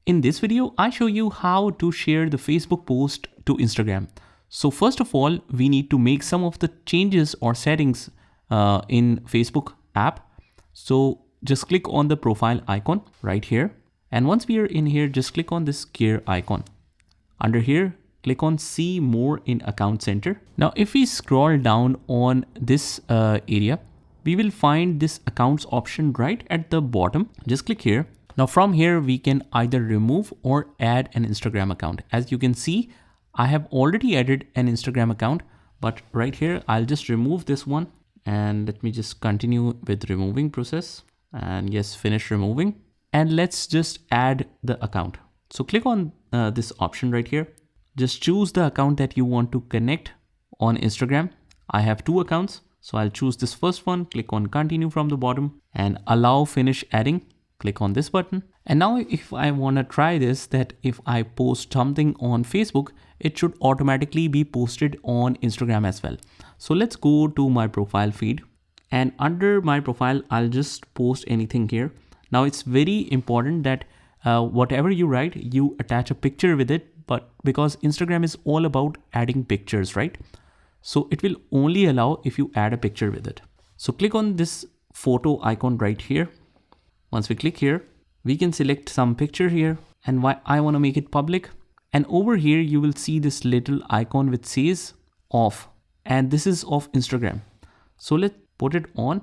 In this video, I show you how to share the Facebook post to Instagram. So first of all, we need to make some of the changes or settings in Facebook app. So just click on the profile icon right here. And once we are in here, just click on this gear icon. Under here, click on see more in account center. Now, if we scroll down on this area, we will find this accounts option right at the bottom. Just click here. Now from here, we can either remove or add an Instagram account. As you can see, I have already added an Instagram account, but right here, I'll just remove this one. And let me just continue with removing process. And yes, finish removing. And let's just add the account. So click on this option right here. Just choose the account that you want to connect on Instagram. I have 2 accounts. So I'll choose this first one, click on continue from the bottom and allow finish adding. Click on this button. And now if I want to try this, that if I post something on Facebook, it should automatically be posted on Instagram as well. So let's go to my profile feed, and under my profile, I'll just post anything here. Now it's very important that whatever you write, you attach a picture with it, but because Instagram is all about adding pictures, right? So it will only allow if you add a picture with it. So click on this photo icon right here. Once we click here, we can select some picture here, and why I want to make it public. And over here, you will see this little icon which says off, and this is of Instagram. So let's put it on,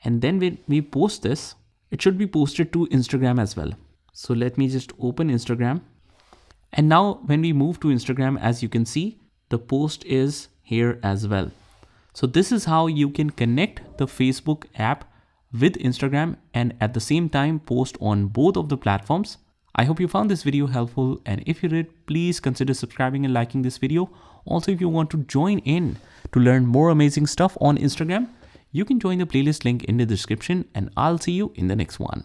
and then when we post this, it should be posted to Instagram as well. So let me just open Instagram. And now when we move to Instagram, as you can see, the post is here as well. So this is how you can connect the Facebook app with Instagram and at the same time post on both of the platforms. I hope you found this video helpful, and if you did, please consider subscribing and liking this video. Also, if you want to join in to learn more amazing stuff on Instagram, you can join the playlist link in the description, and I'll see you in the next one.